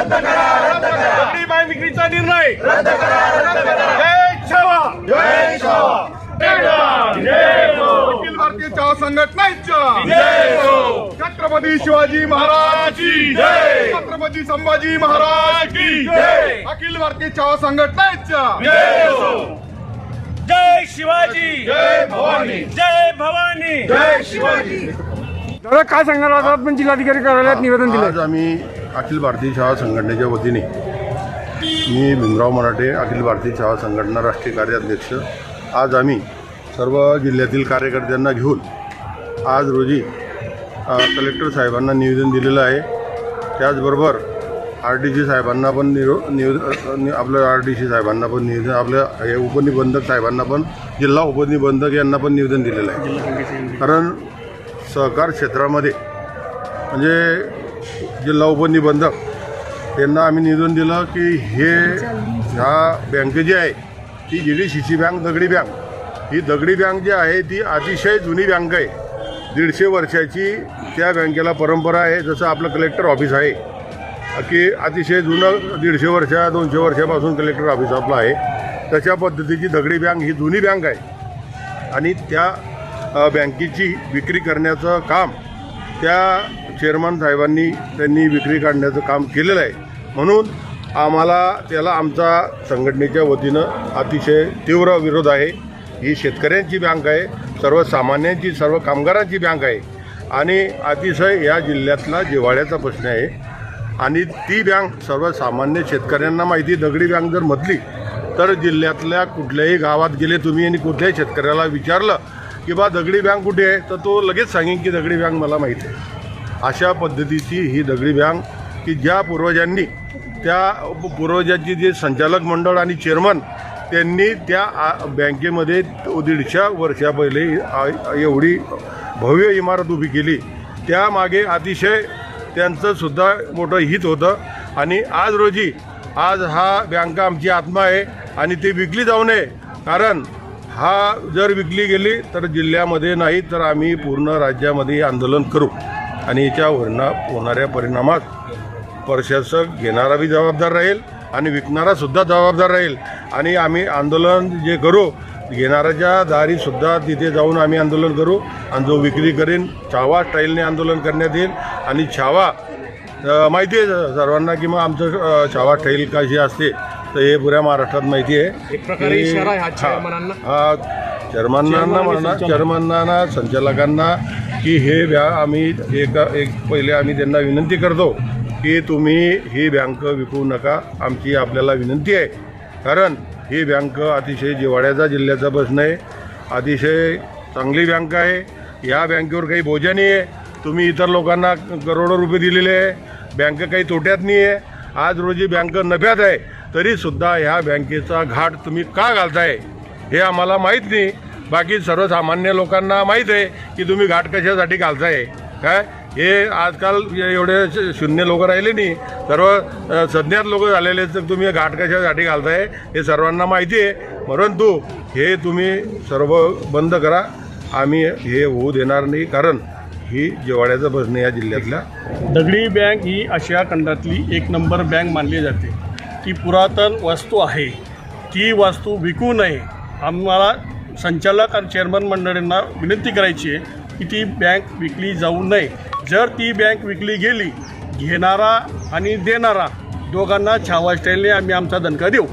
रद्द करा, रद्द करा. दगडी बँक विक्रीचा निर्णय रद्द करा, रद्द करा. जय छावा, जय छावा. जय हो. अखिल भारतीय चहा संघटनेच्या जय हो. छत्रपती शिवाजी महाराज की जय. छत्रपती संभाजी महाराज की जय. अखिल भारतीय चहा संघटनेच्या जय हो. जय शिवाजी, जय भवानी. जय भवानी. जय शिवाजी. दादा काय सांगणार आता आपण जिल्हाधिकारी कार्यालयात निवेदन आज दिलं. आम्ही अखिल भारतीय चहा संघटनेच्या वतीने मी भीमराव मराठे अखिल भारतीय चहा संघटना राष्ट्रीय कार्याध्यक्ष आज आम्ही सर्व जिल्ह्यातील कार्यकर्त्यांना घेऊन आज रोजी कलेक्टर साहेबांना निवेदन दिलेलं आहे. त्याचबरोबर RDC साहेबांना पण आपलं RDC साहेबांना पण निवेदन, आपल्या हे उपनिबंधक साहेबांना पण, जिल्हा उपनिबंधक यांना पण निवेदन दिलेलं आहे. कारण सहकार क्षेत्रामध्ये म्हणजे जिल्हा उपनिबंधक यांना आम्ही निवेदन दिलं की ह्या बँक जी आहे ती GDCC बँक दगडी बँक, ही दगडी बँक जी आहे ती अतिशय जुनी बँक आहे. 150 वर्षाची त्या बँकेला परंपरा आहे. जसं आपलं कलेक्टर ऑफिस आहे की अतिशय जुनं 150 वर्ष 200 वर्षापासून कलेक्टर ऑफिस आपलं आहे, तशा पद्धतीची दगडी बँक ही जुनी बँक आहे. आणि त्या बँकेची विक्री करण्याचं काम त्या चेअरमन साहेबांनी त्यांनी विक्री काढण्याचं काम केलेलं आहे. म्हणून आम्हाला त्याला आमचा संघटनेच्या वतीनं अतिशय तीव्र विरोध आहे. ही शेतकऱ्यांची बँक आहे, सर्वसामान्यांची, सर्व कामगारांची बँक आहे आणि अतिशय या जिल्ह्यातला जिव्हाळ्याचा प्रश्न आहे. आणि ती बँक सर्वसामान्य शेतकऱ्यांना माहिती, दगडी बँक जर म्हटली तर जिल्ह्यातल्या कुठल्याही गावात गेले तुम्ही आणि कुठल्याही शेतकऱ्याला विचारलं की बा दगडी बँक कुठे आहे, तर तो लगेच सांगेन की दगडी बँक मला माहिती आहे. अशा पद्धतीची ही दगडी बँक की ज्या पूर्वजांनी, त्या पूर्वजांची जे संचालक मंडळ आणि चेअरमन त्यांनी त्या बँकेमध्ये 150 वर्षा पहिले एवढी भव्य इमारत उभी केली. त्यामागे अतिशय त्यांचं सुद्धा मोठं हित होतं. आणि आज रोजी आज हा बँका आमची आत्मा आहे आणि ती विकली जाऊ नये. कारण हा जर विकली गेली तर जिल्ह्यामध्ये नाही तर आम्ही पूर्ण राज्यामध्ये आंदोलन करू आणि याच्या होणाऱ्या परिणामात प्रशासक घेणारा बी जबाबदार राहील आणि विकणारासुद्धा जबाबदार राहील. आणि आम्ही आंदोलन जे करू घेणाऱ्याच्या दारीसुद्धा तिथे जाऊन आम्ही आंदोलन करू. आणि जो विक्री करेन छावा स्टाईलने आंदोलन करण्यात येईल. आणि छावा माहिती आहे सर्वांना की मग आमचं छावा स्टाईल कशी असते तर हे पुऱ्या महाराष्ट्रात माहिती आहे. एक प्रकारे इशारा आहे हा चेअरमनांना. हा चेअरमनांना संचालकांना की हे आम्ही एक पहिले आम्ही त्यांना विनंती करतो की तुम्ही ही बँक विकू नका. आमची आपल्याला विनंती आहे. कारण ही बँक अतिशय जिव्हाळ्याचा जिल्ह्याचा प्रश्न आहे. अतिशय चांगली बँक आहे. या बँकेवर काही बोजा नाही आहे. तुम्ही इतर लोकांना करोडो रुपये दिलेले आहे. बँक काही तोट्यात नाही आहे. आज रोजी बँक नफ्यात आहे तरीसुद्धा ह्या बँकेचा घाट तुम्ही का घालताय हे आम्हाला माहीत नाही. बाकी सर्वसामान्य लोकांना माहीत आहे की तुम्ही घाट कशासाठी घालताय. काय हे आजकाल एवढे शून्य लोक राहिले नाही, सर्व सज्ञात लोक झालेले, तर तुम्ही घाट कशासाठी घालताय हे सर्वांना माहिती आहे. परंतु हे तुम्ही सर्व बंद करा. आम्ही हे होऊ देणार नाही. कारण ही जिव्हाळ्याचा प्रश्न या जिल्ह्यातल्या. दगडी बँक ही आशिया खंडातली 1 नंबर बँक मानली जाते. ती पुरातन वास्तू आहे. ती वास्तू विकू नये. आम्हाला संचालक आणि चेअरमन मंडळींना विनंती करायची आहे की ती बँक विकली जाऊ नये. जर ती बँक विकली गेली घेणारा आणि देणारा दोघांना छावा स्टाईलने आम्ही आमचा दणका देऊ.